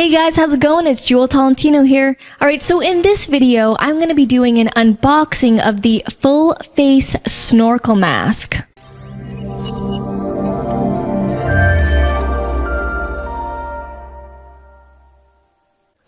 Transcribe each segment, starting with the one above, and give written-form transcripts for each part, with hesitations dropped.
Hey guys, how's it going? It's Jewel Tolentino here. Alright, so in this video, I'm going to be doing an unboxing of the full face snorkel mask.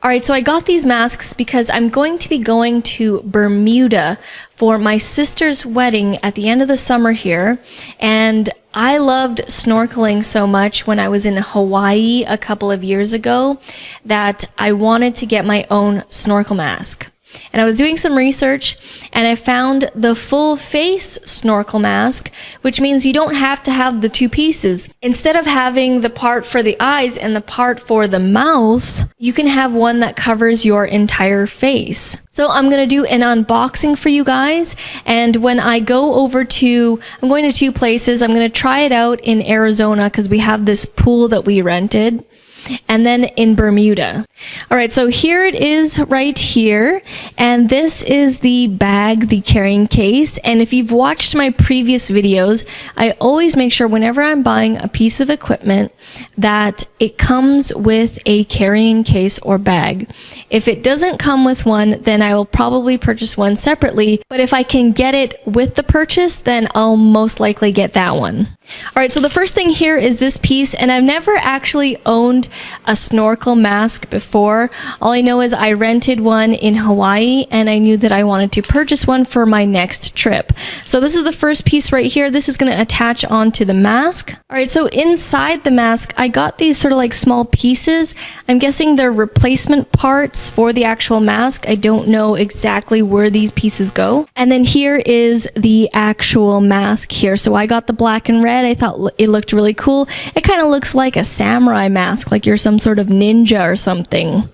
Alright, so I got these masks because I'm going to be going to Bermuda for my sister's wedding at the end of the summer here, and I loved snorkeling so much when I was in Hawaii a couple of years ago that I wanted to get my own snorkel mask. And I was doing some research and I found the full face snorkel mask, which means you don't have to have the two pieces. Instead of having the part for the eyes and the part for the mouth, you can have one that covers your entire face. So I'm going to do an unboxing for you guys, and when I go over to, I'm going to two places. I'm going to try it out in Arizona because we have this pool that we rented, and then in Bermuda. All right, so here it is right here, and this is the bag, the carrying case. And if you've watched my previous videos, I always make sure whenever I'm buying a piece of equipment that it comes with a carrying case or bag. If it doesn't come with one, then I will probably purchase one separately, but if I can get it with the purchase, then I'll most likely get that one. All right, so the first thing here is this piece, and I've never actually owned a snorkel mask before. All I know is I rented one in Hawaii and I knew that I wanted to purchase one for my next trip. So this is the first piece right here. This is going to attach onto the mask. All right, so inside the mask, I got these sort of like small pieces. I'm guessing they're replacement parts for the actual mask. I don't know exactly where these pieces go. And then here is the actual mask here. So I got the black and red. I thought it looked really cool. It kind of looks like a samurai mask, like you're some sort of ninja or something.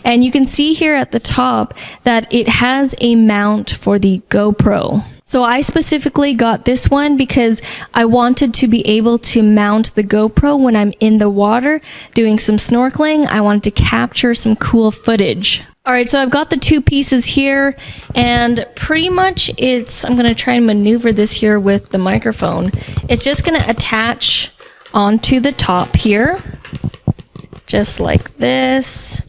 And you can see here at the top that it has a mount for the GoPro. So I specifically got this one because I wanted to be able to mount the GoPro when I'm in the water doing some snorkeling. I wanted to capture some cool footage. All right, so I've got the two pieces here, and pretty much I'm going to try and maneuver this here with the microphone. It's just going to attach onto the top here, just like this.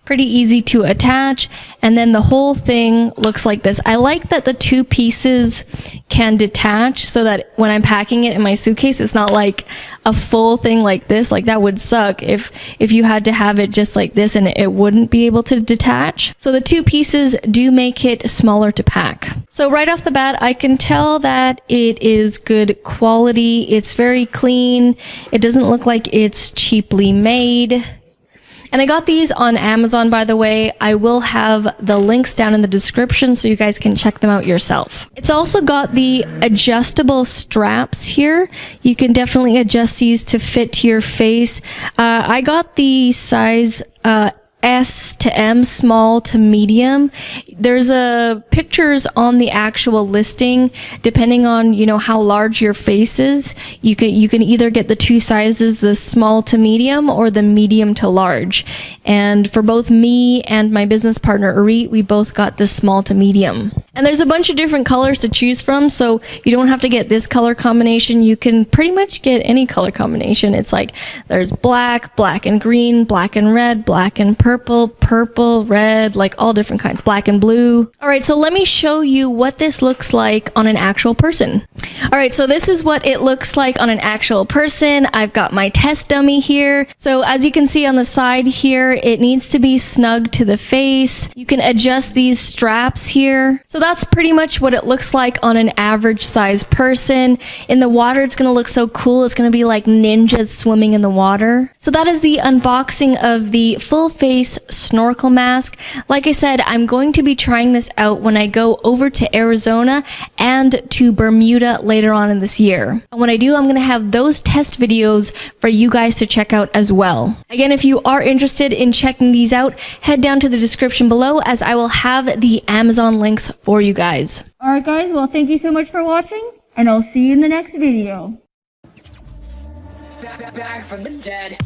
Pretty easy to attach, and then the whole thing looks like this. I like that the two pieces can detach so that when I'm packing it in my suitcase, it's not like a full thing like this. Like that would suck if you had to have it just like this and it wouldn't be able to detach. So the two pieces do make it smaller to pack. So right off the bat, I can tell that it is good quality. It's very clean. It doesn't look like it's cheaply made. And I got these on Amazon, by the way. I will have the links down in the description so you guys can check them out yourself. It's also got the adjustable straps here. You can definitely adjust these to fit to your face. I got the size S to M, small to medium. There's pictures on the actual listing. Depending on, how large your face is, you can either get the two sizes, the small to medium or the medium to large. And for both me and my business partner, Arit, we both got the small to medium. And there's a bunch of different colors to choose from, so you don't have to get this color combination. You can pretty much get any color combination. It's like there's black, black and green, black and red, black and purple, purple, red, like all different kinds, black and blue. All right, so let me show you what this looks like on an actual person. All right, so this is what it looks like on an actual person. I've got my test dummy here. So as you can see on the side here, it needs to be snug to the face. You can adjust these straps here. So that's pretty much what it looks like on an average size person. In the water, it's gonna look so cool. It's gonna be like ninjas swimming in the water. So that is the unboxing of the full face snorkel mask. Like I said, I'm going to be trying this out when I go over to Arizona and to Bermuda later on in this year. And when I do, I'm going to have those test videos for you guys to check out as well. Again, if you are interested in checking these out, head down to the description below as I will have the Amazon links for you guys. Alright guys, well thank you so much for watching, and I'll see you in the next video. Back from the dead.